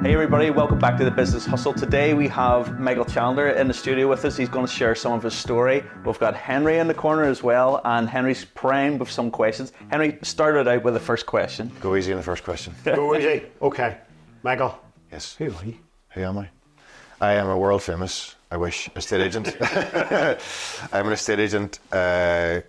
Hey everybody, welcome back to the Business Hustle. Today we have Michael Chandler in the studio with us. He's going to share some of his story. We've got Henry in the corner as well, and Henry's primed with some questions. Henry, started out with the first question. Go easy on the first question. Go easy. Okay. Michael. Yes. Who are you? Who am I? I am a world famous, I wish, estate agent. I'm an estate agent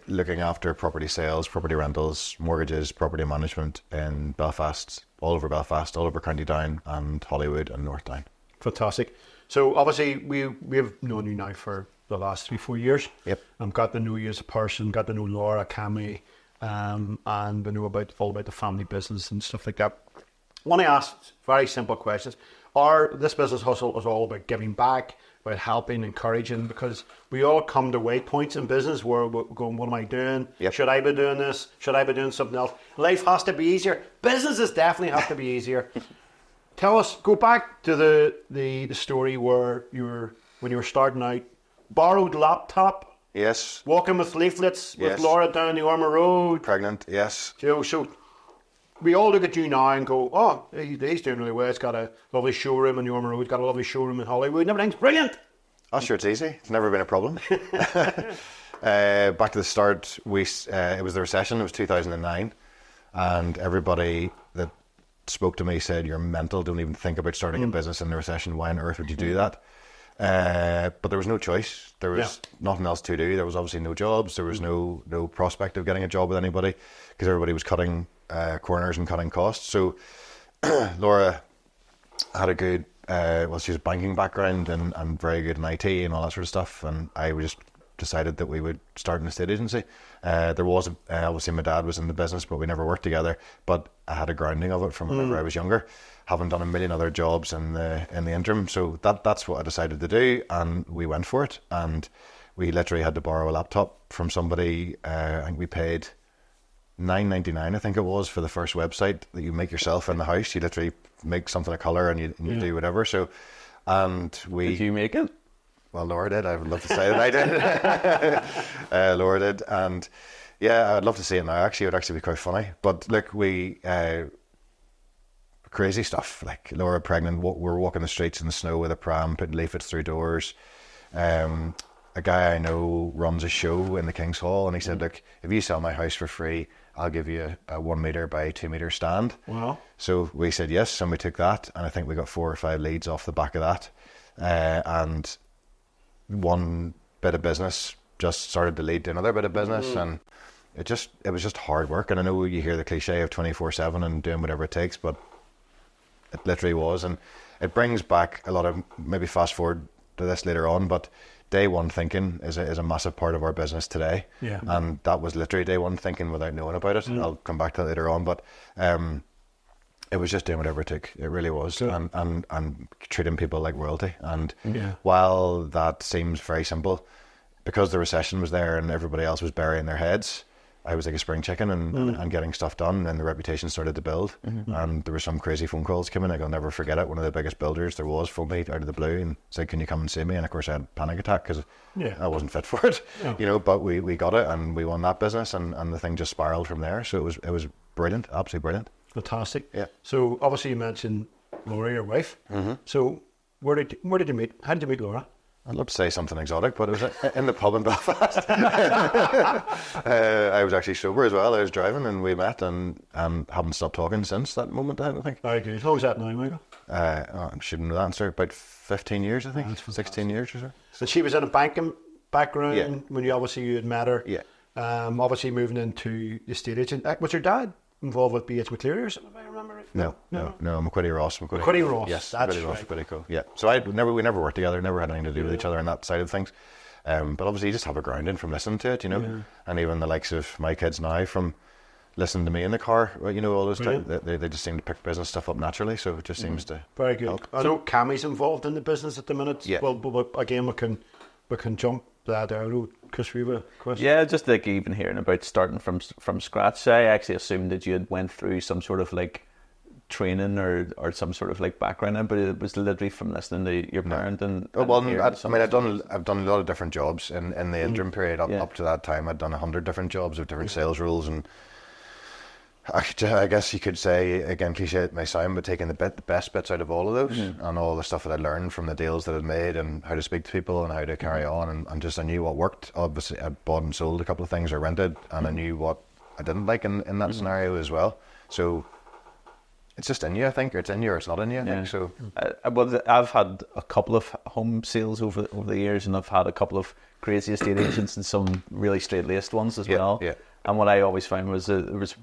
looking after property sales, property rentals, mortgages, property management in Belfast, all over County Down and Hollywood and North Down. Fantastic. So obviously we've known you now for the last 3-4 years. Yep. Got to know you as a person, got to know Laura, Cammy, and we know all about the family business and stuff like that. I want to ask very simple questions. This business hustle is all about giving back, about helping, encouraging, because we all come to waypoints in business where we're going, what am I doing? Yep. Should I be doing this? Should I be doing something else? Life has to be easier. Businesses definitely have to be easier. Tell us, go back to the story where when you were starting out, borrowed laptop. Yes. Walking with leaflets with Yes. Laura down the Armour Road. Pregnant, yes. So we all look at you now and go, oh, he's doing really well. He's got a lovely showroom in the Armour Road, got a lovely showroom in Hollywood, and everything's brilliant. Oh, sure, it's easy. It's never been a problem. Back to the start, it was the recession, it was 2009, and everybody that spoke to me said, you're mental, don't even think about starting a business in the recession. Why on earth would you do that? But there was no choice. There was nothing else to do. There was obviously no jobs. There was no prospect of getting a job with anybody because everybody was cutting corners and cutting costs. So Laura had a good, she has a banking background and very good in IT and all that sort of stuff. And I just decided that we would start an estate agency. There was, obviously my dad was in the business, but we never worked together. But I had a grounding of it from whenever I was younger. Haven't done a million other jobs in the interim, so that's what I decided to do, and we went for it. And we literally had to borrow a laptop from somebody. I think we paid $9.99, I think it was, for the first website that you make yourself in the house. You literally make something a colour and you do whatever. So, and we Did you make it? Well, Laura did. I would love to say that I did. Laura did, and yeah, I'd love to see it now. Actually, it would actually be quite funny. But look, we. Crazy stuff, like Laura pregnant, we're walking the streets in the snow with a pram, putting leaflets through doors. A guy I know runs a show in the King's Hall, and he said, look, if you sell my house for free, I'll give you a 1 metre by 2 metre stand. Wow. So we said yes, and we took that, and I think we got 4 or 5 leads off the back of that. And one bit of business just started to lead to another bit of business, and it was just hard work. And I know you hear the cliche of 24/7 and doing whatever it takes, but it literally was, and it brings back a lot of, maybe fast forward to this later on, but day one thinking is a massive part of our business today. Yeah. And that was literally day one thinking without knowing about it. I'll come back to that later on, but it was just doing whatever it took. It really was. Sure. And treating people like royalty. And while that seems very simple, because the recession was there and everybody else was burying their heads, I was like a spring chicken and getting stuff done, and the reputation started to build. And there were some crazy phone calls coming. I'll never forget it. One of the biggest builders there was phoned me out of the blue and said, can you come and see me? And of course I had a panic attack because I wasn't fit for it, but we got it and we won that business, and the thing just spiraled from there. So it was brilliant, absolutely brilliant. Fantastic. Yeah. So obviously you mentioned Laura, your wife. So where did you meet? How did you meet Laura? I'd love to say something exotic, but it was in the pub in Belfast. I was actually sober as well. I was driving and we met and haven't stopped talking since that moment, I don't think. Very good. How was that now, Michael? I shouldn't know the answer. About 15 years, I think. 16 years or so. And she was in a banking background when you had met her. Yeah. Obviously moving into the estate agent. Was your dad involved with BH McCleary or something, if I remember right? No, McQuitty Ross. McQuitty Ross. Yes, that's McQuitty Ross, right. McQuitty Co. Yeah. So we never worked together, never had anything to do with each other on that side of things. But obviously you just have a grounding from listening to it, and even the likes of my kids now from listening to me in the car, all those times, they just seem to pick business stuff up naturally, so it just seems to very good help. I know Cammy's involved in the business at the minute. Yeah. Well, but again, we can jump that out. Chris, we have a question. Yeah, just like even hearing about starting from scratch, I actually assumed that you had went through some sort of like training or some sort of like background, but it was literally from listening to your parent and I've done a lot of different jobs in the interim period up to that time. I'd done 100 different jobs of different sales roles, and I guess you could say, again, cliche it may sound, but taking the best bits out of all of those and all the stuff that I learned from the deals that I'd made and how to speak to people and how to carry on and just I knew what worked. Obviously, I bought and sold a couple of things I rented and I knew what I didn't like in that scenario as well. So it's just in you, I think, or it's in you or it's not in you, I think. So well, I've had a couple of home sales over the years and I've had a couple of crazy estate agents and some really straight-laced ones as well. Yeah. And what I always found was there was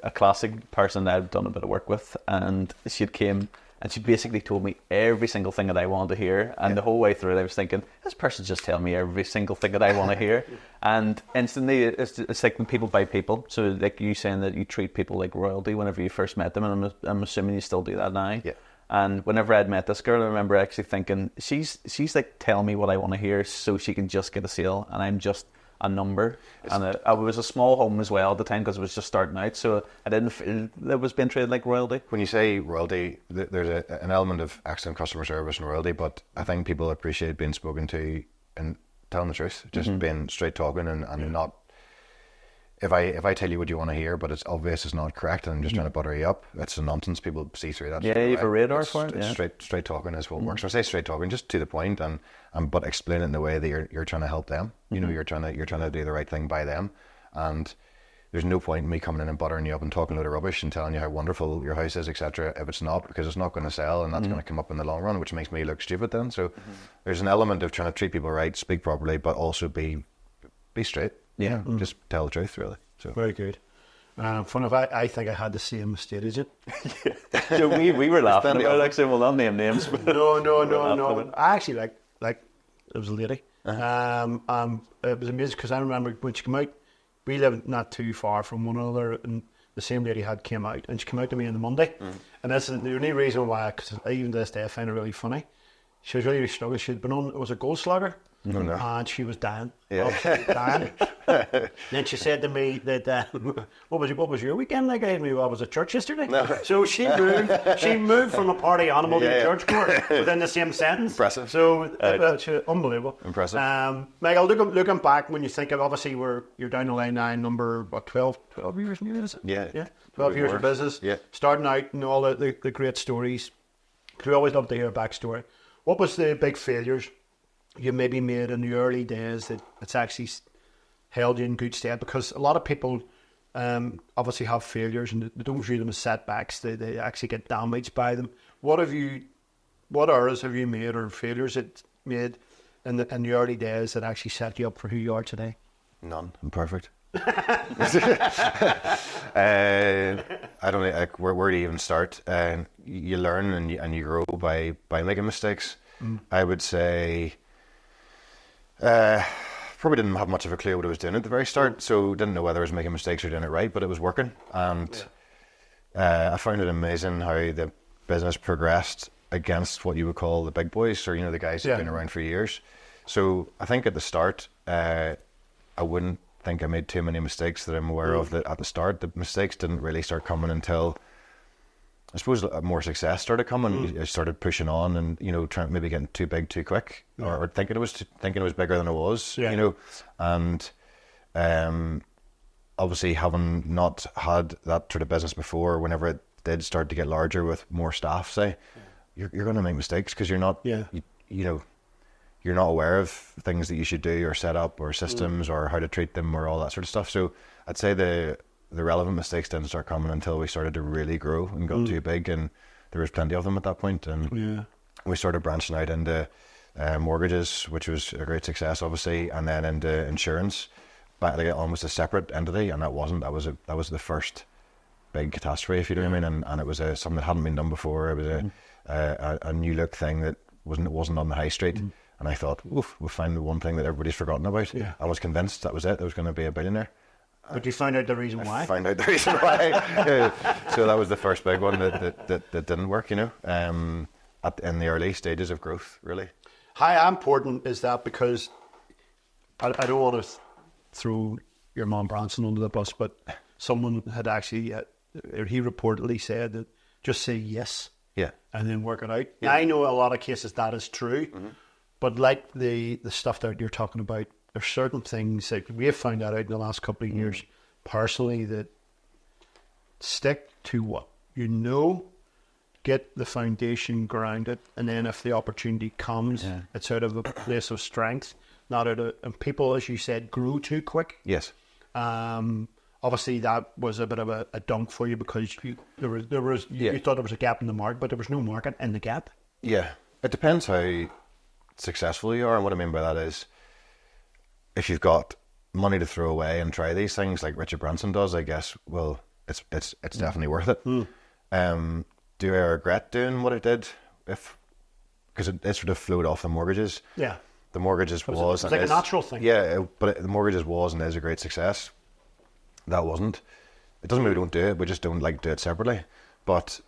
a classic person that I'd done a bit of work with, and she came and she basically told me every single thing that I wanted to hear. And the whole way through it, I was thinking, this person's just telling me every single thing that I want to hear. And instantly, it's like when people buy people. So like you saying that you treat people like royalty whenever you first met them, and I'm assuming you still do that now. Yeah. And whenever I'd met this girl, I remember actually thinking, she's like telling me what I want to hear so she can just get a sale, and I'm just a number. And it was a small home as well at the time because it was just starting out, so I didn't feel that it was being treated like royalty. when you say royalty, there's an element of excellent customer service and royalty, but I think people appreciate being spoken to and telling the truth, just being straight talking and not. If I tell you what you want to hear, but it's obvious it's not correct, and I'm just trying to butter you up, that's a nonsense. People see through that. Yeah, you have a radar for it. It's Yeah. straight talking is what works. When I say straight talking, just to the point, and but explain it in the way that you're trying to help them. You know, you're trying to do the right thing by them, and there's no point in me coming in and buttering you up and talking a load of rubbish and telling you how wonderful your house is, etc. If it's not, because it's not going to sell, and that's going to come up in the long run, which makes me look stupid then. So there's an element of trying to treat people right, speak properly, but also be straight. Yeah. Just tell the truth, really. So Very good. Fun enough, I think I had the same estate agent. So we were laughing about it, actually. We'll not name names. But No. I actually like it was a lady. It was amazing because I remember when she came out, we lived not too far from one another, and the same lady came out, and she came out to me on the Monday. And that's the only reason why, because even to this day I find it really funny. She was really struggling. She'd been on, it was a gold slugger. No. And she was dying. Yeah. Absolutely dying. Then she said to me that, what was your weekend like? I was at church yesterday. No. So she moved from a party animal to a church court within the same sentence. Impressive. So unbelievable. Impressive. Michael, looking back, when you think of, obviously you're down the line now, number 12 years new, is it? Yeah. 12 years of business. Yeah. Starting out and all the great stories. We always love to hear a backstory. What was the big failures you maybe made in the early days that it's actually held you in good stead? Because a lot of people obviously have failures and they don't view them as setbacks. They actually get damaged by them. What errors have you made or failures that made in the early days that actually set you up for who you are today? None. I'm perfect. I don't know where to even start. You learn and you grow by making mistakes. I would say probably didn't have much of a clue what I was doing at the very start, so didn't know whether I was making mistakes or doing it right, but it was working. And I found it amazing how the business progressed against what you would call the big boys, or the guys who've been around for years. So I think at the start, I wouldn't think I made too many mistakes that I'm aware of. That at the start, the mistakes didn't really start coming until, I suppose, more success started coming. I started pushing on, and trying, maybe getting too big too quick, or thinking it was bigger than it was. And obviously having not had that sort of business before, whenever it did start to get larger with more staff, say, you're going to make mistakes because you're not, you're not aware of things that you should do or set up or systems or how to treat them or all that sort of stuff. So I'd say the relevant mistakes didn't start coming until we started to really grow and got too big, and there was plenty of them at that point. And we started branching out into mortgages, which was a great success, obviously, and then into insurance, but like almost a separate entity. And that was the first big catastrophe, if you know what I mean. And it was something that hadn't been done before. It was a new look thing that wasn't on the high street. And I thought, oof, we'll find the one thing that everybody's forgotten about. I was convinced that was it. I was going to be a billionaire. But you found out the reason why? I found out the reason why. So that was the first big one that didn't work, in the early stages of growth, really. How important is that? Because I don't want to throw your mom Branson under the bus, but someone had actually, he reportedly said that just say yes and then work it out. Now, I know a lot of cases that is true, but like the stuff that you're talking about, there's certain things that we have found out in the last couple of years personally that stick to what you know, get the foundation grounded, and then if the opportunity comes, it's out of a place of strength, not out of, and people, as you said, grew too quick. Yes. Obviously that was a bit of a dunk for you because you thought there was a gap in the market, but there was no market in the gap. Yeah. It depends how successful you are, and what I mean by that is if you've got money to throw away and try these things like Richard Branson does, I guess, well, it's definitely worth it. Do I regret doing what I did? Because it sort of flowed off the mortgages. Yeah. The mortgages was like a natural thing. Yeah, but the mortgages was and is a great success. That wasn't. It doesn't mean we don't do it. We just don't like do it separately. But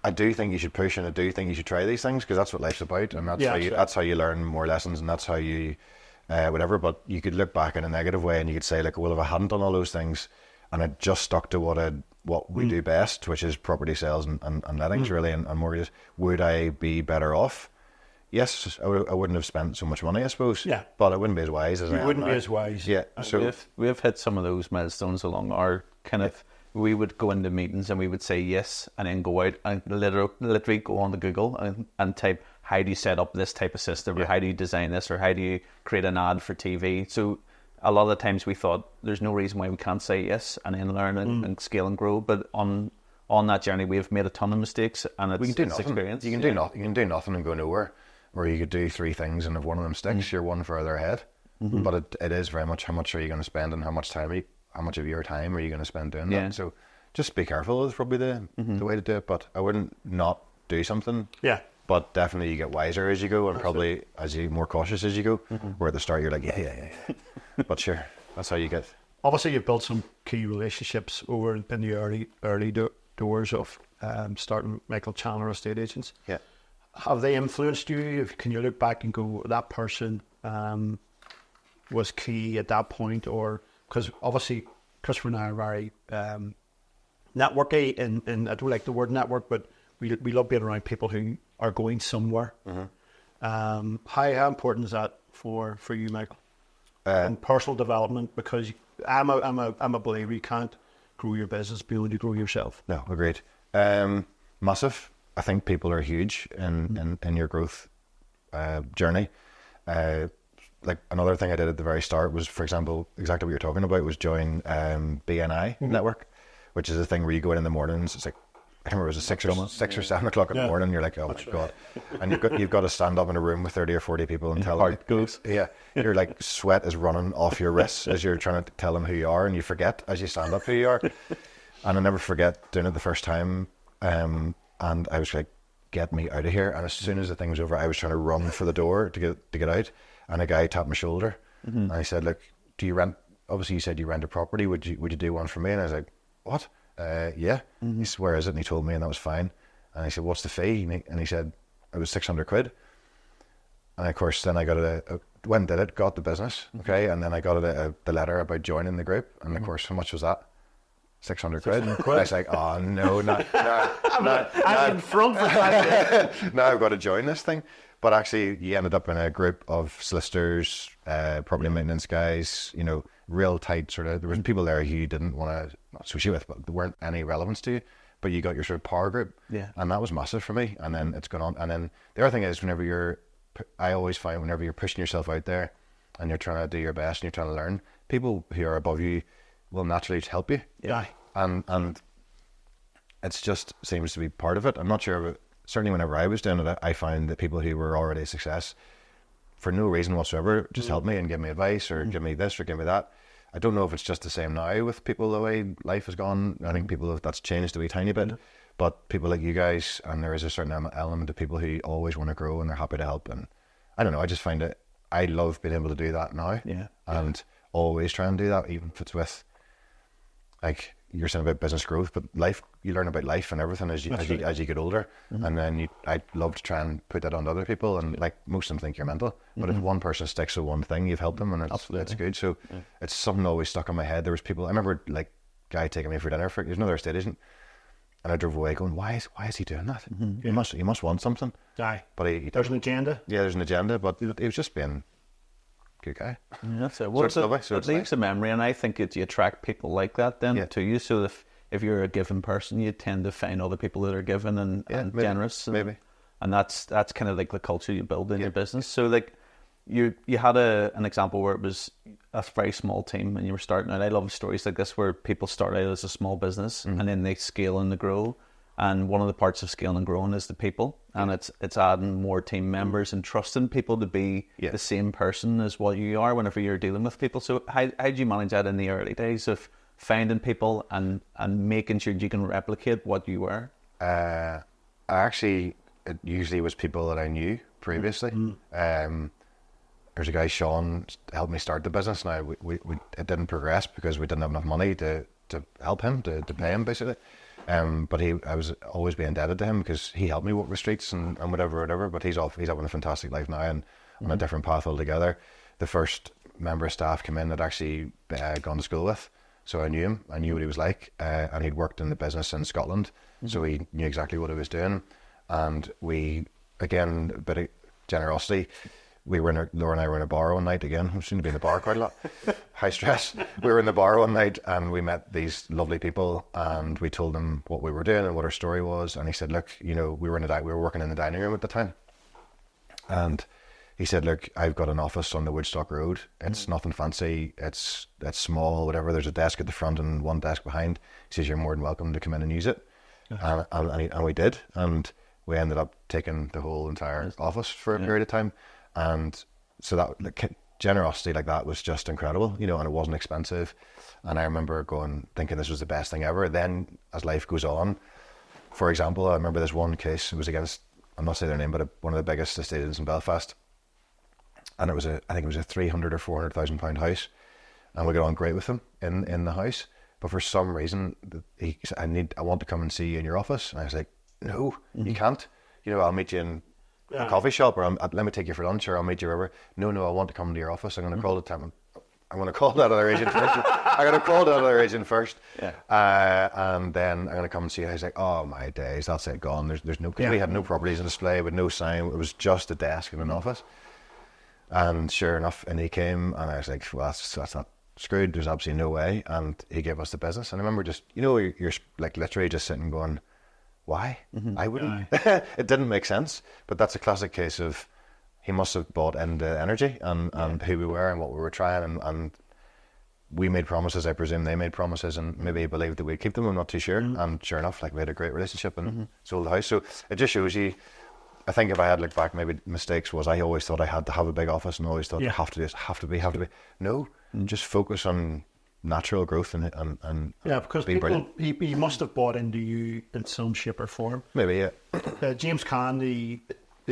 I do think you should push, and I do think you should try these things because that's what life's about, and that's how you learn more lessons, and that's how you whatever. But you could look back in a negative way, and you could say, like, well, if I hadn't done all those things, and I just stuck to what we do best, which is property sales and lettings, really, and mortgages, would I be better off? Yes, I wouldn't have spent so much money, I suppose. Yeah. But I wouldn't be as wise as I am. You wouldn't be as wise. Yeah. So we've hit some of those milestones along our kind of. We would go into meetings and we would say yes, and then go out and literally go on to Google and type, how do you set up this type of system, or how do you design this, or how do you create an ad for TV? So a lot of the times we thought there's no reason why we can't say yes and then learn and scale and grow. But on that journey, we've made a ton of mistakes, and it's experience. You can do nothing. You can do nothing and go nowhere. Or you could do 3 things, and if one of them sticks, you're one further ahead. But it is very much how much are you going to spend, and how much of your time are you going to spend doing that. So just be careful is probably the way to do it. But I wouldn't not do something. Yeah. But definitely you get wiser as you go, and probably as you more cautious as you go. Where at the start you're like, yeah. But sure, that's how you get. Obviously you've built some key relationships over in the early doors of starting Michael Chandler Estate Agents. Yeah. Have they influenced you? Can you look back and go, that person was key at that point? Or because obviously Christopher and I are very networky, and I don't like the word network, but we love being around people who are going somewhere. How important is that for you, Michael? And personal development, because I'm a believer you can't grow your business beyond you grow yourself. No, agreed. Massive. I think people are huge in your growth journey. Like another thing I did at the very start was, for example, exactly what you're talking about, was join BNI network, which is a thing where you go in the mornings. It's like, I remember it was 6 or 7 o'clock in the morning. You're like, oh my God. And you've got to stand up in a room with 30 or 40 people and tell them. Heart goes. Yeah. You're like, sweat is running off your wrists as you're trying to tell them who you are, and you forget as you stand up who you are. And I never forget doing it the first time. And I was like, get me out of here. And as soon as the thing was over, I was trying to run for the door to get out. And a guy tapped my shoulder. And I said, look, do you rent? Obviously you said you rent a property. Would you do one for me? And I was like, what? Yeah. He said, where is it? And he told me, and that was fine. And I said, what's the fee? And he said, it was 600 quid. And of course, then I got went and did it, got the business. Okay. And then I got the letter about joining the group. And of course, how much was that? 600 quid. I was like, oh no, I'm in front for that. Now I've got to join this thing. But actually, you ended up in a group of solicitors, property maintenance guys, real tight sort of. There was people there who you didn't want to associate with, but there weren't any relevance to you. But you got your sort of power group. Yeah. And that was massive for me. And then it's gone on. And then the other thing is, I always find whenever you're pushing yourself out there and you're trying to do your best and you're trying to learn, people who are above you will naturally help you. Yeah. And it's just seems to be part of it. I'm not sure, but certainly whenever I was doing it, I found that people who were already a success, for no reason whatsoever, just help me and give me advice or give me this or give me that. I don't know if it's just the same now with people the way life has gone. I think that's changed a wee tiny bit. But people like you guys, and there is a certain element of people who always want to grow and they're happy to help. And I don't know, I just find it, I love being able to do that now. Yeah. And always try and do that, even if it's with, like, you're saying about business growth, but life, you learn about life and everything as you get older. And then I love to try and put that on other people, and like most of them think you're mental, but if one person sticks with one thing, you've helped them, and it's good. So it's something always stuck in my head. There was people, I remember like guy taking me for dinner, there's another estate agent, and I drove away going, why is he doing that? He must want something. Aye. But there's an agenda. Yeah, there's an agenda, but he was just being good guy. Yeah, that's it. Well, it leaves a memory, and I think you attract people like that then to you. So if you're a giving person, you tend to find other people that are giving and maybe, generous. maybe. And that's kind of like the culture you build in your business. So like you had an example where it was a very small team and you were starting out. I love stories like this where people start out as a small business and then they scale and they grow. And one of the parts of scaling and growing is the people, and it's adding more team members and trusting people to be the same person as what you are whenever you're dealing with people. So how do you manage that in the early days of finding people and making sure you can replicate what you were? I actually, it usually was people that I knew previously. There's a guy, Sean, helped me start the business. Now we it didn't progress because we didn't have enough money to help him, to pay him basically. But I was always being indebted to him because he helped me walk the streets and whatever. But he's having a fantastic life now and on a different path altogether. The first member of staff came in that actually gone to school with, so I knew him. I knew what he was like, and he'd worked in the business in Scotland, so he knew exactly what he was doing. And we, again, a bit of generosity. Laura and I were in a bar one night again. We seem to be in the bar quite a lot. High stress. We were in the bar one night and we met these lovely people and we told them what we were doing and what our story was. And he said, look, we were working in the dining room at the time. And he said, look, I've got an office on the Woodstock Road. It's nothing fancy. It's small, whatever. There's a desk at the front and one desk behind. He says, you're more than welcome to come in and use it. Yes. And we did. And we ended up taking the whole entire office for a period of time. And so that generosity like that was just incredible, and it wasn't expensive. And I remember thinking this was the best thing ever. Then as life goes on, for example, I remember this one case, it was against, I'm not saying their name, but one of the biggest estate agents in Belfast. And I think it was a 300 or 400,000 pound house. And we got on great with him in the house. But for some reason, he said, I want to come and see you in your office. And I was like, no, you can't. I'll meet you in a coffee shop, or let me take you for lunch, or I'll meet you wherever. No, I want to come to your office. I'm going to call the time. I'm going to call that other agent first. I'm going to call that other agent first. Yeah. And then I'm going to come and see you. I was like, oh my days, that's it, gone. There's no. We had no properties on display with no sign. It was just a desk in an office. And sure enough, and he came, and I was like, well, that's not screwed. There's absolutely no way. And he gave us the business. And I remember just, you're like literally just sitting going, why? I wouldn't. It didn't make sense. But that's a classic case of he must have bought into energy and who we were and what we were trying. And we made promises, I presume they made promises, and maybe he believed that we'd keep them. I'm not too sure. And sure enough, we had a great relationship and sold the house. So it just shows you, I think if I had looked back, maybe mistakes was I always thought I had to have a big office and always thought have to do this, have to be. No, just focus on natural growth and because be brilliant. He must have bought into you in some shape or form. Maybe, James Caan, the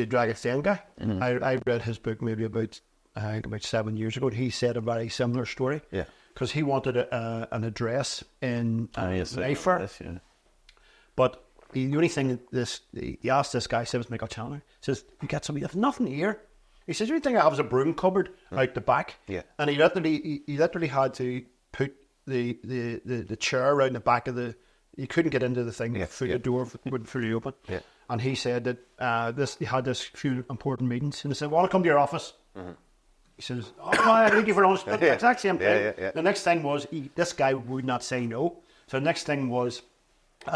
Dragonstone guy, I read his book maybe about 7 years ago. He said a very similar story. Yeah, because he wanted an address in Mayfair. But the only thing he asked this guy, said, was Michael Chandler, says, you got somebody, there's nothing here. He says, the only thing I have is a broom cupboard out the back. Yeah. And he literally had to put the chair around the back of you couldn't get into the thing through the door, wouldn't fully open. Yeah. And he said that he had this few important meetings, and he said, well, I'll come to your office. He says, oh, I thank you for lunch. The exact same thing. The next thing was, this guy would not say no. So the next thing was,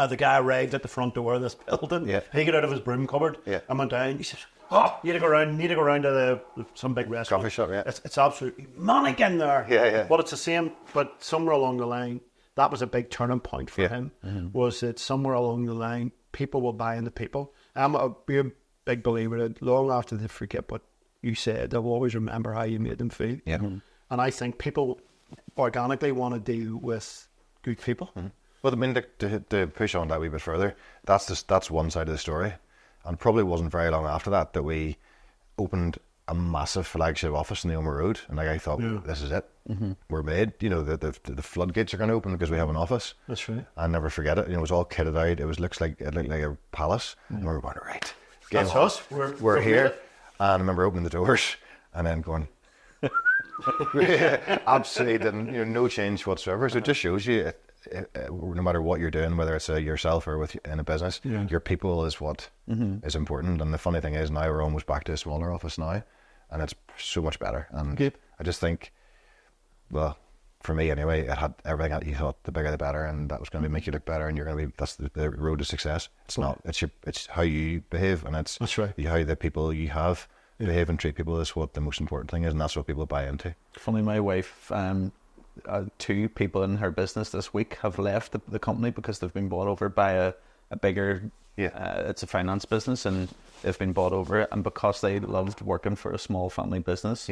the guy arrived at the front door of this building. Yeah. He got out of his broom cupboard and went down. He says, oh, you need to go around to some big restaurant. Coffee shop, yeah. It's absolutely manic in there. Yeah. But it's the same, but somewhere along the line, that was a big turning point for him, was that somewhere along the line, people will buy into people. I'm a big believer that long after they forget what you said, they'll always remember how you made them feel. Yeah. And I think people organically want to deal with good people. Well, I mean, to push on that a wee bit further, that's one side of the story. And probably wasn't very long after that we opened a massive flagship office in the Omer Road. And I thought, this is it. We're made. The floodgates are going to open because we have an office. That's right. I'll never forget it. It was all kitted out. It looked like a palace. And we were going, right. That's us. We're here. And I remember opening the doors and then going, absolutely didn't, no change whatsoever. So it just shows you, no matter what you're doing, whether it's yourself or in a business, your people is what is important. And the funny thing is now we're almost back to a smaller office now, and it's so much better. And I just think, well, for me anyway, it had everything that you thought, the bigger the better, and that was going to make you look better, and you're going to be, that's the road to success. It's not, it's how you behave, and it's That's right. how the people you have behave and treat people is what the most important thing is, and that's what people buy into. Funny, my wife, 2 people in her business this week have left the company because they've been bought over by a bigger, it's a finance business, and they've been bought over, and because they loved working for a small family business,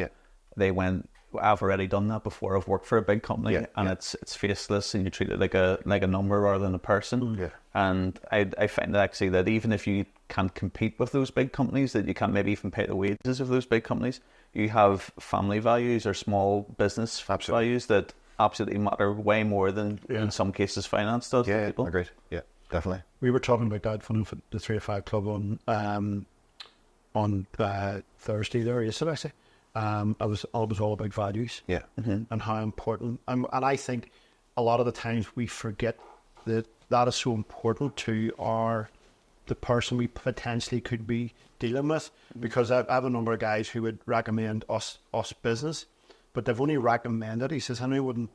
they went, I've already done that before, I've worked for a big company, and it's faceless, and you treat it like a number rather than a person. And I find that actually that even if you can't compete with those big companies, that you can't maybe even pay the wages of those big companies, you have family values or small business values that absolutely matter way more than in some cases finance does to people. Agreed. Yeah, definitely. We were talking about that for the 3 to 5 club on Thursday there yesterday, actually. It was all about values, and how important. And I think a lot of the times we forget that is so important to the person we potentially could be dealing with. Because I have a number of guys who would recommend us business, but they've only recommended. He says, Henry wouldn't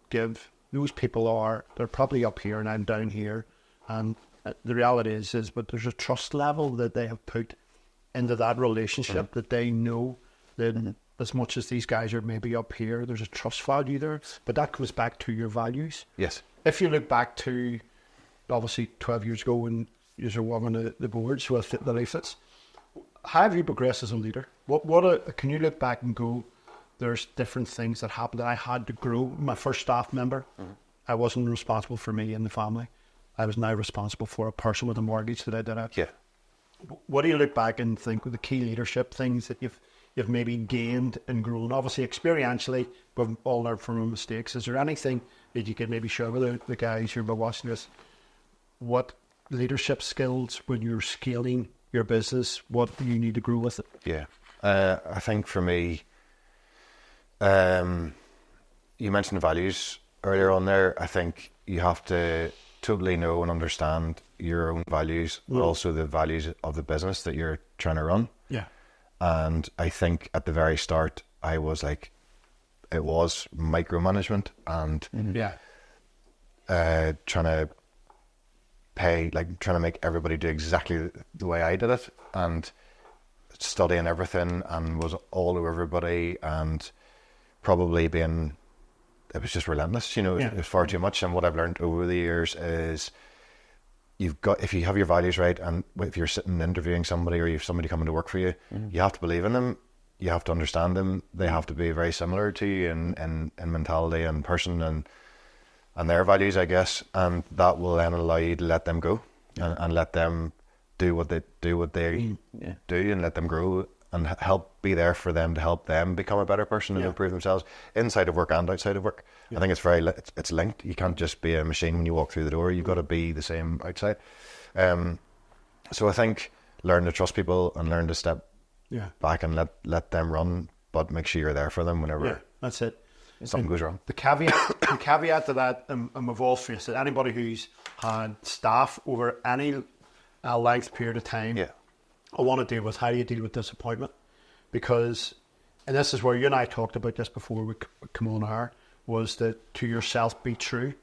give. Those people they're probably up here and I'm down here, and the reality is, but there's a trust level that they have put into that relationship that they know. That as much as these guys are maybe up here, there's a trust value there. But that comes back to your values. Yes. If you look back to, obviously, 12 years ago when you were walking the boards with the leaflets, how have you progressed as a leader? Can you look back and go, there's different things that happened. I had to grow. My first staff member, I wasn't responsible for me and the family. I was now responsible for a person with a mortgage that I did out. Yeah. What do you look back and think were the key leadership things that you've maybe gained and grown? Obviously, experientially, we've all learned from our mistakes. Is there anything that you could maybe share with the guys who are watching this? What leadership skills when you're scaling your business, what do you need to grow with it? Yeah. I think for me, you mentioned values earlier on there. I think you have to totally know and understand your own values, but also the values of the business that you're trying to run. Yeah. And I think at the very start, it was micromanagement and trying to make everybody do exactly the way I did it, and studying everything, and was all over everybody, and probably it was just relentless, it was far too much. And what I've learned over the years is if you have your values right, and if you're sitting interviewing somebody, or you have somebody coming to work for you, you have to believe in them, you have to understand them, they have to be very similar to you in mentality and person and their values, I guess, and that will then allow you to let them go and let them do what they do, and let them grow, and be there for them to help them become a better person and improve themselves inside of work and outside of work. I think it's linked. You can't just be a machine when you walk through the door. You've got to be the same outside. So I think learn to trust people and learn to step back and let them run, but make sure you're there for them whenever that's it. Something goes wrong. The caveat to that, and we've all faced it, anybody who's had staff over any length period of time, I want to deal with how do you deal with disappointment. Because, and this is where you and I talked about this before we come on air, was that to yourself be true.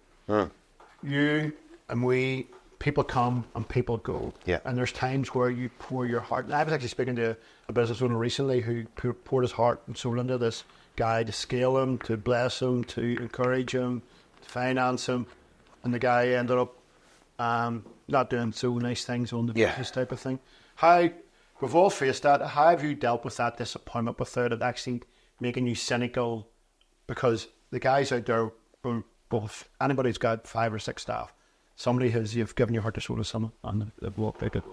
You and we, people come and people go. And there's times where you pour your heart. And I was actually speaking to a business owner recently who poured his heart and soul into this guy to scale him, to bless him, to encourage him, to finance him. And the guy ended up not doing so nice things on the business type of thing. We've all faced that. How have you dealt with that disappointment without it actually making you cynical? Because the guys out there, both anybody who's got 5 or 6 staff, you've given your heart to soul to someone and they've walked out.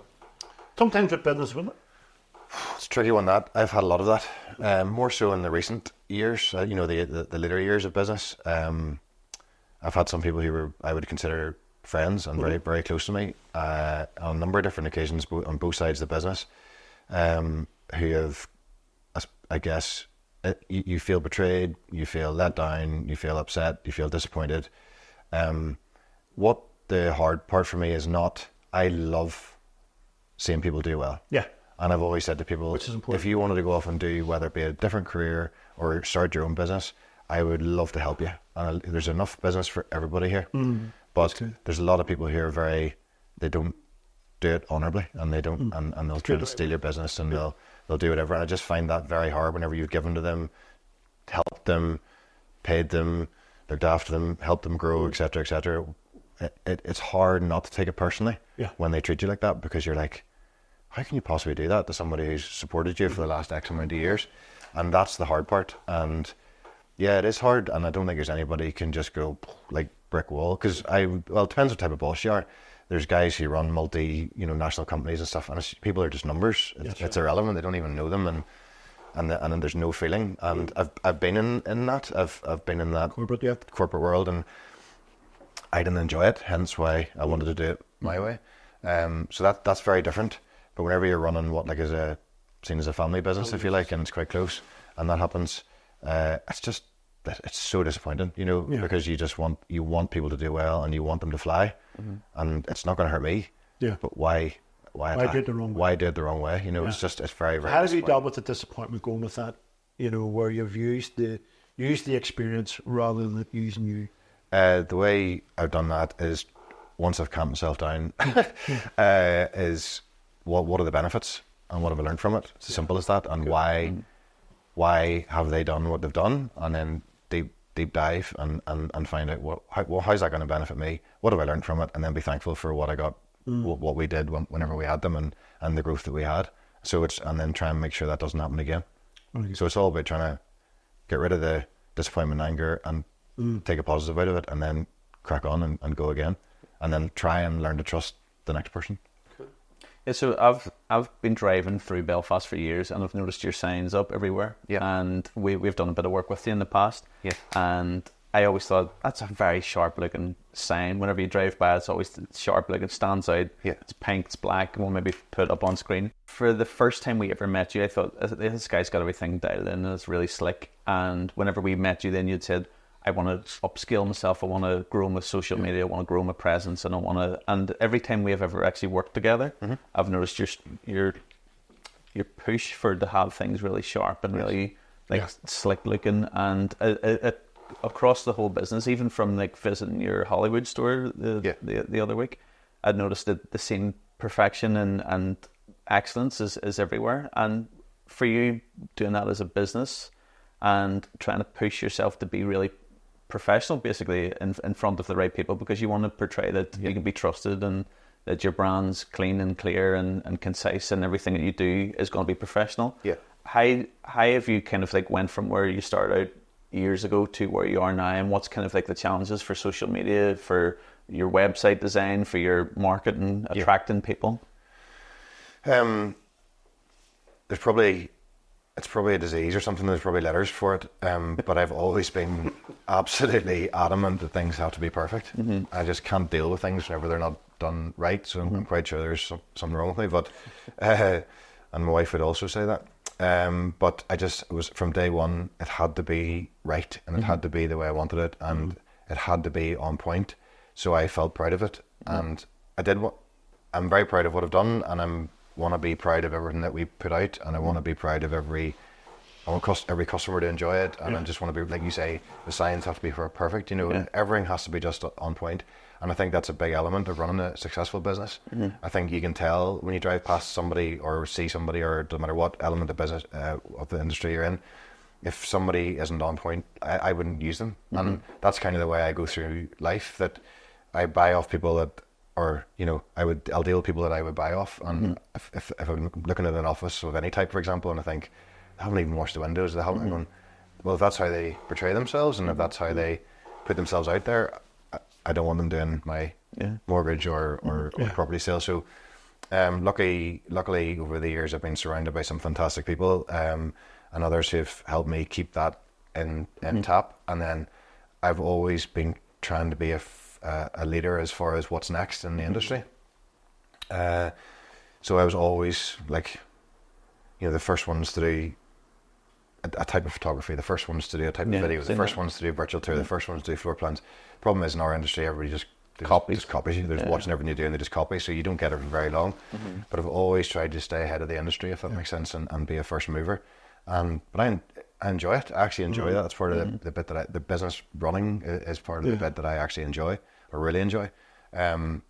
Sometimes with business, wouldn't it? It's a tricky one, that. I've had a lot of that. More so in the recent years, the later years of business. I've had some people who I would consider friends and very, very close to me on a number of different occasions on both sides of the business, who have, I guess, you feel betrayed, you feel let down, you feel upset, you feel disappointed. What the hard part for me is not, I love seeing people do well. And I've always said to people, if you wanted to go off and do, whether it be a different career or start your own business, I would love to help you. And there's enough business for everybody here. But there's a lot of people here they don't do it honourably, and they don't, and they'll try to steal your business, and they'll do whatever. And I just find that very hard whenever you've given to them, helped them, paid them, looked after them, helped them grow, etc., etc. It's hard not to take it personally when they treat you like that, because you're like, how can you possibly do that to somebody who's supported you for the last X amount of years? And that's the hard part. And yeah, it is hard, and I don't think there's anybody who can just go like brick wall, because it depends what type of boss you are. There's guys who run national companies and stuff, and people are just numbers. It's irrelevant. They don't even know them, and then there's no feeling. And I've been in that. I've been in that corporate world, and I didn't enjoy it. Hence why I wanted to do it my way. So that's very different. But whenever you're running what is seen as a family business, if you like, and it's quite close, and that happens, it's so disappointing, because you want people to do well, and you want them to fly, and it's not going to hurt me. Yeah. But why do it the wrong way? Why do it the wrong way? It's very, very. How have you dealt with the disappointment going with that? Where you've used the experience rather than using you. The way I've done that is, once I've calmed myself down, is what are the benefits and what have I learned from it? It's as simple as that. And why have they done what they've done? And then deep dive and find out how's that going to benefit me? What have I learned from it? And then be thankful for what I got, what we did whenever we had them, and the growth that we had. So and then try and make sure that doesn't happen again. Okay. So it's all about trying to get rid of the disappointment and anger and take a positive out of it, and then crack on and go again, and then try and learn to trust the next person. Yeah, so I've been driving through Belfast for years, and I've noticed your signs up everywhere. Yeah. And we've done a bit of work with you in the past. Yeah. And I always thought that's a very sharp looking sign. Whenever you drive by, it's always sharp looking, it stands out. Yeah. It's pink, it's black, and we'll maybe put it up on screen. For the first time we ever met you, I thought, this guy's got everything dialed in, and it's really slick. And whenever we met you, then you'd said, I want to upskill myself. I want to grow my social media. I want to grow my presence, and And every time we have ever actually worked together, I've noticed your push to have things really sharp and really slick looking, and across the whole business, even from visiting your Hollywood store the other week, I'd noticed that the same perfection and excellence is everywhere. And for you doing that as a business and trying to push yourself to be really professional, basically in front of the right people, because you want to portray that you can be trusted, and that your brand's clean and clear and concise, and everything that you do is going to be professional. Yeah. How have you went from where you started out years ago to where you are now, and what's the challenges for social media, for your website design, for your marketing, attracting people? It's probably a disease or something. There's probably letters for it. But I've always been absolutely adamant that things have to be perfect. I just can't deal with things whenever they're not done right. So I'm quite sure there's something wrong with me. But and my wife would also say that. But it was from day one. It had to be right, and it had to be the way I wanted it, and it had to be on point. So I felt proud of it, and I'm very proud of what I've done, and want to be proud of everything that we put out, and I want to be proud of I want every customer to enjoy it, and I just want to be, like you say, the signs have to be perfect, everything has to be just on point, and I think that's a big element of running a successful business. I think you can tell when you drive past somebody or see somebody, or no matter what element of business of the industry you're in, if somebody isn't on point, I wouldn't use them. And that's kind of the way I go through life, that I buy off people that, or I'll deal with people that I would buy off. And if I'm looking at an office of any type, for example, and I think they haven't even washed the windows, they haven't gone, well, if that's how they portray themselves, and if that's how they put themselves out there, I don't want them doing my mortgage or property sale. So luckily over the years I've been surrounded by some fantastic people, and others who've helped me keep that in tap. And then I've always been trying to be a leader as far as what's next in the industry. So I was always the first ones to do a type of photography, the first ones to do a type of video, the first ones to do virtual tour, the first ones to do floor plans. Problem is, in our industry, everybody just copies you. They're watching everything you do and they just copy, so you don't get it for very long. But I've always tried to stay ahead of the industry, if that makes sense, and be a first mover. But I enjoy it. I actually enjoy that. That's part of the bit that the business running is part of the bit that I actually enjoy or really enjoy. And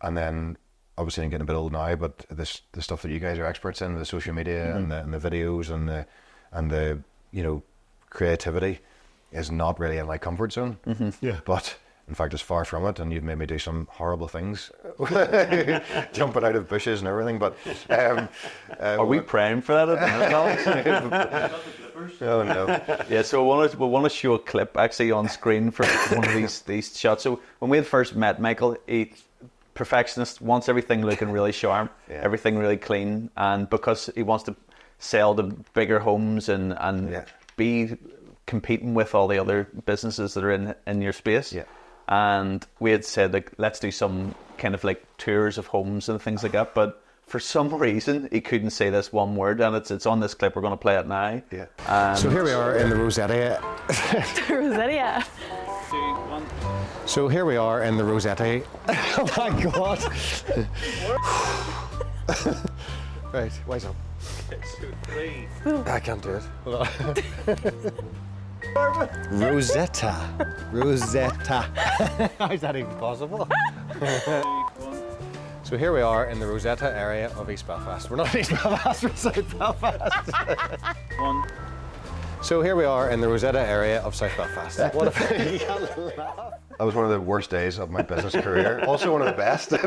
then obviously I'm getting a bit old now, but the stuff that you guys are experts in, the social media and the videos and the creativity is not really in my comfort zone. Yeah. But in fact, it's far from it, and you've made me do some horrible things, jumping out of bushes and everything. But are we praying for that at the minute, Alex? Oh no. Yeah, so we want to show a clip actually on screen for one of these shots. So when we had first met Michael, perfectionist, wants everything looking really sharp, everything really clean, and because he wants to sell the bigger homes and be competing with all the other businesses that are in your space. Yeah. And we had said, like, let's do some kind of like tours of homes and things like that, but for some reason he couldn't say this one word, and it's on this clip. We're going to play it now. Yeah. So here we are in the Rosetta. Rosetta. 2, 1. So here we are in the Rosetta. Oh my God. Right, wise up. 3. I can't do it. Hold on. Rosetta. How is that even possible? 2, 1. So here we are in the Rosetta area of East Belfast. We're not in East Belfast, we're South Belfast. 1. So here we are in the Rosetta area of South Belfast. What that was one of the worst days of my business career. Also one of the best. It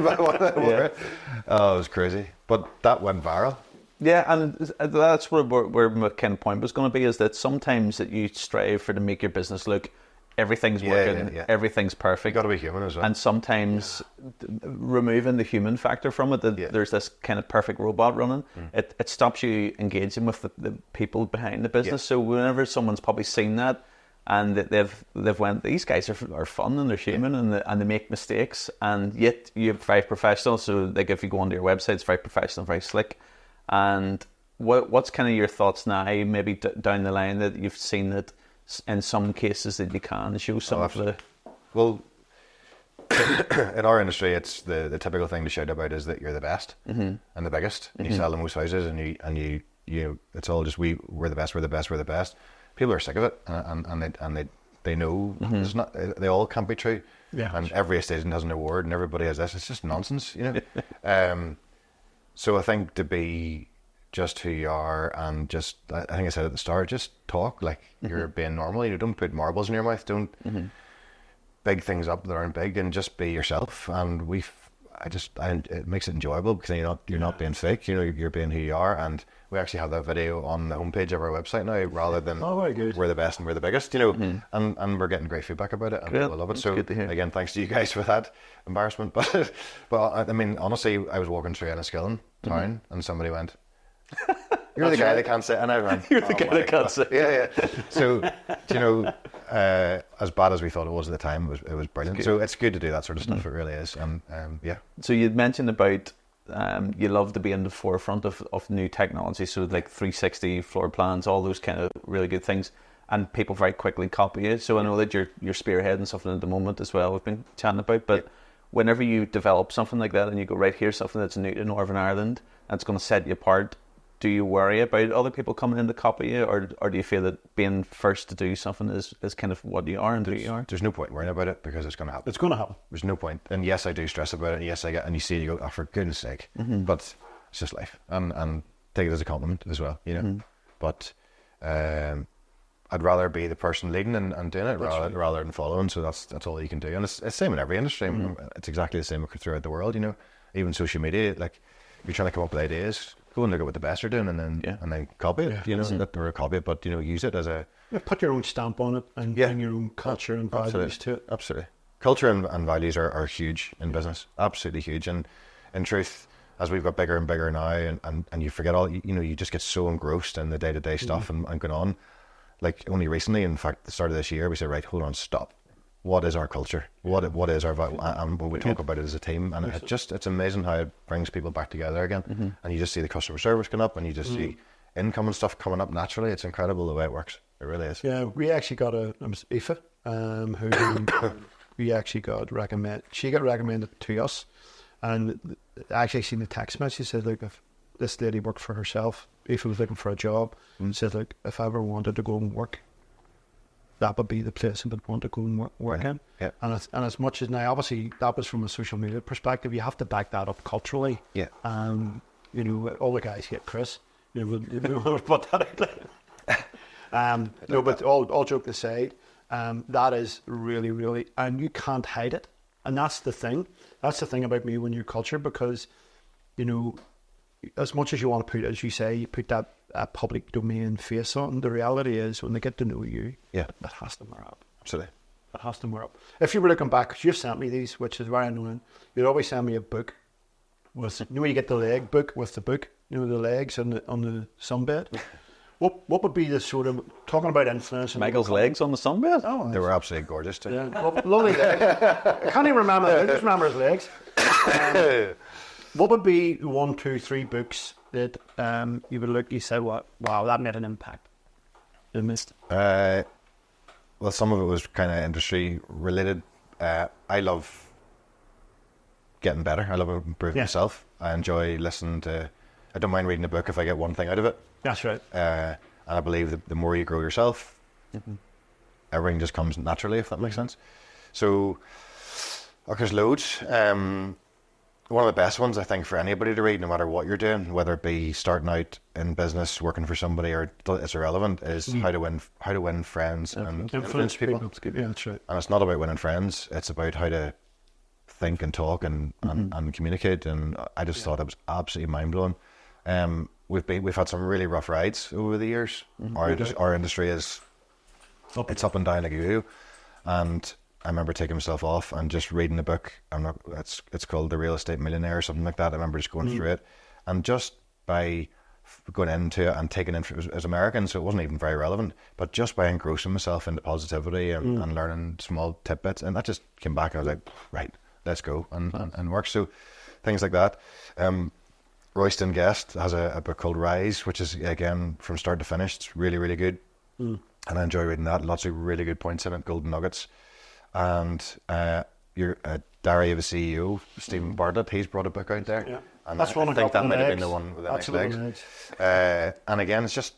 was crazy. But that went viral. Yeah, and that's where my kind of point was going to be, is that sometimes that you strive to make your business look, everything's working, everything's perfect. You've got to be human as well. And sometimes removing the human factor from it, there's this kind of perfect robot running, it stops you engaging with the people behind the business. So whenever someone's probably seen that, and they've went, these guys are fun and they're human and they make mistakes, and yet you're very professional. So like if you go onto your website, it's very professional, very slick. And what's kind of your thoughts now, maybe down the line, that you've seen that in some cases that you can show some of the... Well, in our industry, it's the typical thing to shout about is that you're the best and the biggest, and you sell the most houses, and you it's all just we're the best, we're the best, we're the best. People are sick of it, and they know it's not. They all can't be true. Yeah. And every estate agent has an award, and everybody has this. It's just nonsense, So I think to be just who you are, and just, I think I said at the start, just talk like you're being normal. Don't put marbles in your mouth. Don't big things up that aren't big, and just be yourself. And it makes it enjoyable because you're not being fake. You're being who you are. And we actually have that video on the homepage of our website now, rather than very good. We're the best and we're the biggest. And we're getting great feedback about it, and we love it. That's so good to hear. Again, thanks to you guys for that embarrassment. But I mean, honestly, I was walking through Enniskillen town, and somebody went, "You're the guy that can't say," and I went, "You're the guy that can't say." Yeah. So as bad as we thought it was at the time, it was brilliant. So it's good to do that sort of stuff. It really is. So you'd mentioned about you love to be in the forefront of new technology, so like 360 floor plans, all those kind of really good things, and people very quickly copy you. So I know that you're spearheading something at the moment as well, we've been chatting about, but whenever you develop something like that and you go, right, here's something that's new to Northern Ireland and it's going to set you apart, do you worry about other people coming in to copy you, or do you feel that being first to do something is kind of what you are and who you are? There's no point worrying about it, because it's going to happen. It's going to happen. There's no point. And yes, I do stress about it. And yes, and you see it, you go, oh, for goodness sake. But it's just life. And take it as a compliment as well, But I'd rather be the person leading and doing it rather than following. So that's all you can do. And it's the same in every industry. It's exactly the same throughout the world, Even social media, like, if you're trying to come up with ideas, go and look at what the best are doing, and then copy it, or copy it, but use it as a... put your own stamp on it, and bring your own culture and values to it. Absolutely. Culture and values are huge in business, absolutely huge. And in truth, as we've got bigger and bigger now, and you forget all, you just get so engrossed in the day-to-day stuff and going on. Like, only recently, in fact, the start of this year, we said, right, hold on, stop. What is our culture? What is our value? And we talk about it as a team, and it's amazing how it brings people back together again. And you just see the customer service going up, and you just see income and stuff coming up naturally. It's incredible the way it works. It really is. Yeah, we actually got it was Aoife, who we actually got recommended. She got recommended to us, and I actually seen the text message. She said, "Look, this lady worked for herself. If I was looking for a job, said, like, if I ever wanted to go and work, that would be the place I would want to go and work in. Yeah. And as much as now, obviously, that was from a social media perspective. You have to back that up culturally. Yeah. You know, all the guys hate Chris. You know, we'll put that out there. No, but all joke aside, that is really, really, and you can't hide it. And that's the thing. That's the thing about me when you're culture, because, you know, as much as you want to put, as you say, you put that public domain face on, the reality is when they get to know you, it has to wear up. Absolutely. It has to wear up. If you were looking back, because you've sent me these, which is very annoying, you'd always send me a book with, you know, you get the leg book with the book, you know, the legs on the sunbed. What would be the sort of, talking about influence? Michael's legs on the sunbed? Oh, They were absolutely gorgeous too. yeah, lovely legs. I can't even remember. I just remember his legs. What would be 1, 2, 3 books that you would look? You said, "What? Wow, that made an impact." You missed. Well, some of it was kind of industry related. I love getting better. I love improving myself. I enjoy listening to. I don't mind reading a book if I get one thing out of it. That's right. And I believe that the more you grow yourself, everything just comes naturally, if that makes sense. So, there's loads. One of the best ones, I think, for anybody to read, no matter what you're doing, whether it be starting out in business, working for somebody, or it's irrelevant, is how to win friends and influence people. Yeah, that's right. And it's not about winning friends; it's about how to think and talk and communicate. And I just thought it was absolutely mind blowing. We've had some really rough rides over the years. Our industry is it's up and down like a yo-yo, and I remember taking myself off and just reading a book. It's called The Real Estate Millionaire or something like that. I remember just going through it, and just by going into it and taking it as American, so it wasn't even very relevant, but just by engrossing myself into positivity and learning small tidbits, and that just came back. And I was like, right, let's go and work. So things like that. Royston Guest has a book called Rise, which is, again, from start to finish, it's really, really good. And I enjoy reading that. Lots of really good points in it, golden nuggets. And your Diary of a CEO, Stephen Bartlett, he's brought a book out there. Yeah. And That's one I think that might have been eggs. the one with the next Absolutely legs. eggs. And again, it's just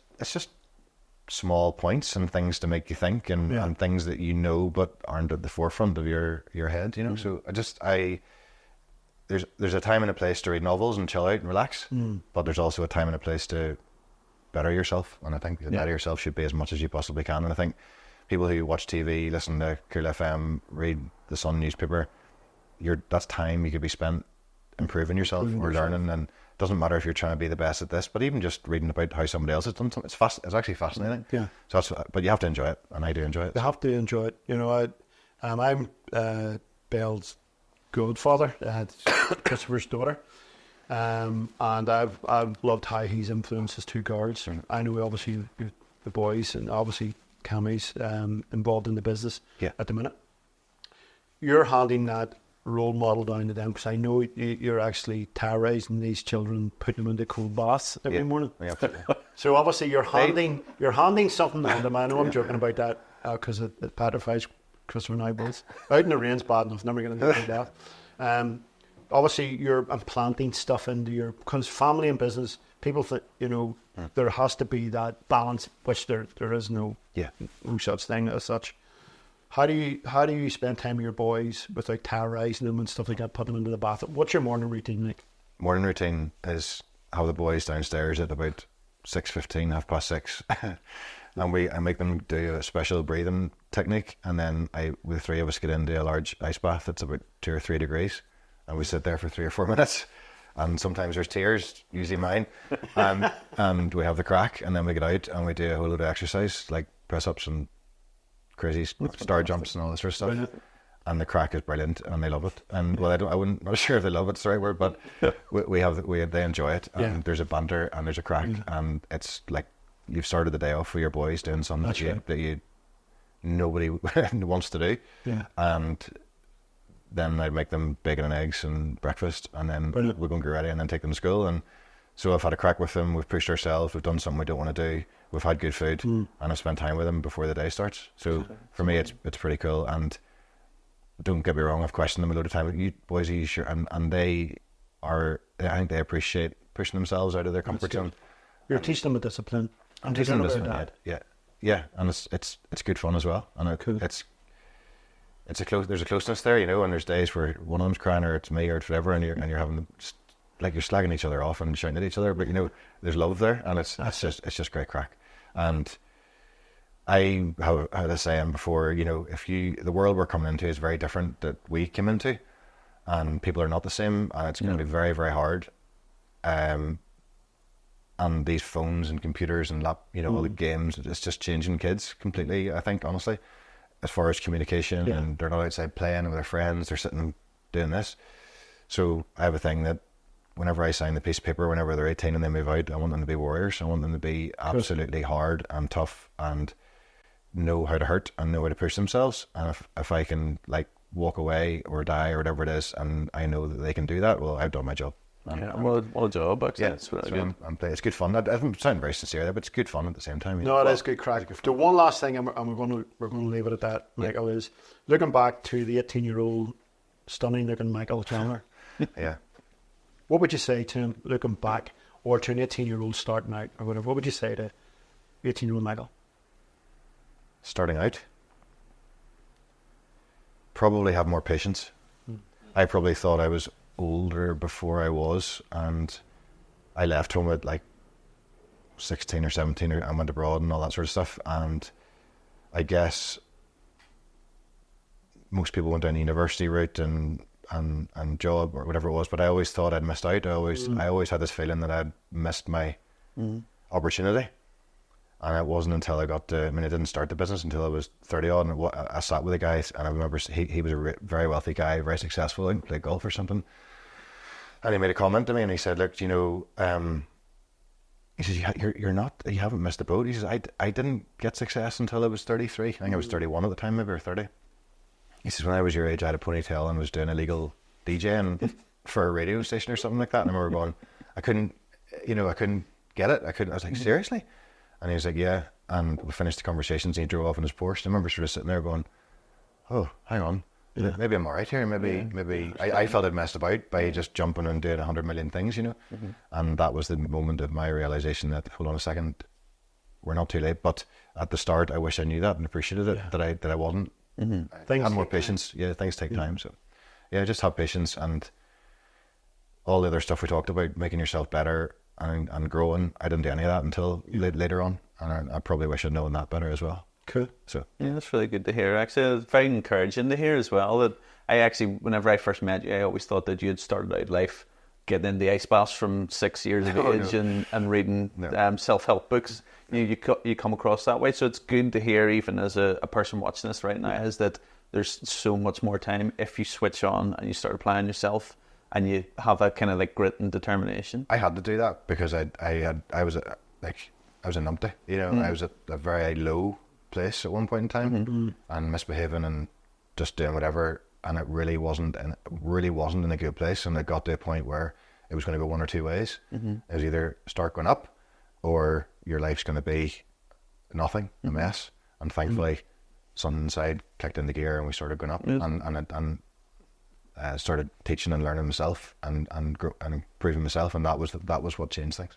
small points and things to make you think and things that you know but aren't at the forefront of your head, you know. So there's a time and a place to read novels and chill out and relax, but there's also a time and a place to better yourself. And I think better yourself should be as much as you possibly can. And I think people who watch TV, listen to Cool FM, read the Sun newspaper, that's time you could be spent improving yourself or learning. And it doesn't matter if you're trying to be the best at this, but even just reading about how somebody else has done something, it's actually fascinating. Yeah. So but you have to enjoy it, and I do enjoy it. You have to enjoy it. You know, I'm Belle's godfather, Christopher's daughter, and I've loved how he's influenced his 2 guards. I know obviously the boys, and obviously Cammie's involved in the business at the minute. You're handing that role model down to them, because I know you're actually terrorising these children, putting them into cold baths every morning. Yeah. So obviously you're handing something to them. I know I'm joking about that because it petrifies Christopher and I both. Out in the rain's bad enough, never going to do that. Obviously you're implanting stuff into your, because family and business, people think, you know, there has to be that balance, which there is no such thing as such. How do you spend time with your boys without terrorising them and stuff like that, putting them into the bath? What's your morning routine like? Morning routine is have the boys downstairs at about 6:15, 6:30, and I make them do a special breathing technique, and then the 3 of us get into a large ice bath that's about 2 or 3 degrees, and we sit there for 3 or 4 minutes, and sometimes there's tears, usually mine, and we have the crack, and then we get out and we do a whole load of exercise like press-ups and crazy star jumps and all this sort of stuff. Brilliant. And the crack is brilliant, and they love it. And well, not sure if they love it's the right word, but they enjoy it. And there's a banter and there's a crack, and it's like you've started the day off with your boys doing something that nobody wants to do. Yeah. And then I'd make them bacon and eggs and breakfast, and then we're going to get ready and then take them to school. And so I've had a crack with them. We've pushed ourselves. We've done something we don't want to do. We've had good food, and I've spent time with them before the day starts. So for me, it's pretty cool. And don't get me wrong, I've questioned them a load of times. You boys, are you sure? And they are. I think they appreciate pushing themselves out of their comfort zone. You're teaching them a discipline. I'm teaching them discipline. Yeah, and it's good fun as well. And there's a closeness there, you know. And there's days where one of them's crying, or it's me, or it's whatever, and you're having them like you're slagging each other off and shouting at each other, but you know, there's love there, and it's just great crack. And I had a saying before, you know, the world we're coming into is very different that we came into, and people are not the same, and it's going to be very, very hard. And these phones and computers and all the games, it's just changing kids completely, I think, honestly, as far as communication, and they're not outside playing with their friends, they're sitting doing this. So I have a thing that whenever I sign the piece of paper, whenever they're 18 and they move out, I want them to be warriors. I want them to be absolutely hard and tough and know how to hurt and know how to push themselves. And if I can like walk away or die or whatever it is, and I know that they can do that, well, I've done my job. Well, a job, actually. Yeah, it's really good. It's good fun. I don't sound very sincere there, but it's good fun at the same time. No, it is good crack. The one last thing, and we're going to leave it at that, Michael, is looking back to the 18-year-old stunning looking Michael Chandler. Yeah. What would you say to him looking back, or to an 18-year-old starting out, or whatever? What would you say to 18-year-old Michael? Starting out? Probably have more patience. I probably thought I was older before I was, and I left home at like 16 or 17 and went abroad and all that sort of stuff. And I guess most people went down the university route and job or whatever it was, but I always thought I'd missed out. I always had this feeling that I'd missed my opportunity. And it wasn't until I didn't start the business until I was 30 odd, and I sat with a guy, and I remember he was a very wealthy guy, very successful, and played golf or something. And he made a comment to me, and he said, "Look, you know," he says, you haven't missed the boat." He says, I didn't get success until I was 33. I think I was 31 at the time, maybe, or 30. He says, when I was your age, I had a ponytail and was doing illegal DJing for a radio station or something like that. And I remember going, I couldn't get it. I was like, seriously? And he was like, yeah. And we finished the conversations and he drove off in his Porsche. I remember sort of sitting there going, oh, hang on. Yeah. Maybe I'm all right here. Maybe I felt I'd messed about by just jumping and doing 100 million things, you know. And that was the moment of my realization that, hold on a second, we're not too late. But at the start, I wish I knew that and appreciated it, that I wasn't. Have more patience. Yeah, things take time. So, yeah, just have patience, and all the other stuff we talked about, making yourself better and growing. I didn't do any of that until later on, and I probably wish I'd known that better as well. Cool. So yeah, that's really good to hear. Actually, it's very encouraging to hear as well. That whenever I first met you, I always thought that you had started out life getting into the ice baths from 6 years of age and reading self-help books. You come across that way, so it's good to hear, even as a person watching this right now, is that there's so much more time if you switch on and you start applying yourself and you have that kind of like grit and determination. I had to do that because I was a numpty, you know. I was at a very low place at one point in time and misbehaving and just doing whatever, and it really wasn't in a good place. And it got to a point where it was going to go one or two ways. It was either start going up, or your life's going to be nothing, a mess. And thankfully, something inside kicked into gear, and we started going up, and started teaching and learning myself and improving myself, and that was what changed things.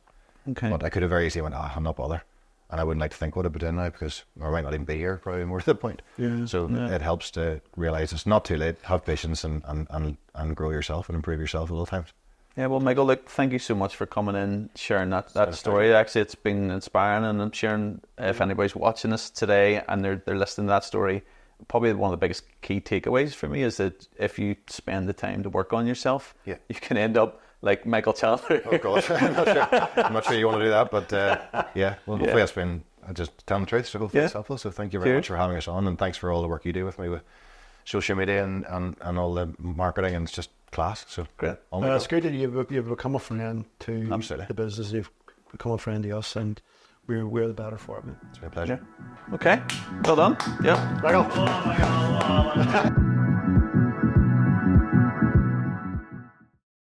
Okay. But I could have very easily went, I'm not bother, and I wouldn't like to think what I'd be doing now, because I might not even be here, probably more to the point. Yeah. So it helps to realise it's not too late. Have patience and grow yourself and improve yourself at all times. Yeah, well, Michael, look, thank you so much for coming in, sharing that story. Actually, it's been inspiring, and I'm sharing, if anybody's watching this today and they're listening to that story, probably one of the biggest key takeaways for me is that if you spend the time to work on yourself, you can end up like Michael Chandler. Oh, gosh. I'm not sure you want to do that, but hopefully that's been just telling the truth, so hopefully it's helpful. So thank you very much for having us on, and thanks for all the work you do with me with social media and all the marketing, and it's just class. So great. It's good that you've become a friend to the business. You've become a friend to us, and we're the better for it. It's been a pleasure. Okay, well done. Yeah, Michael.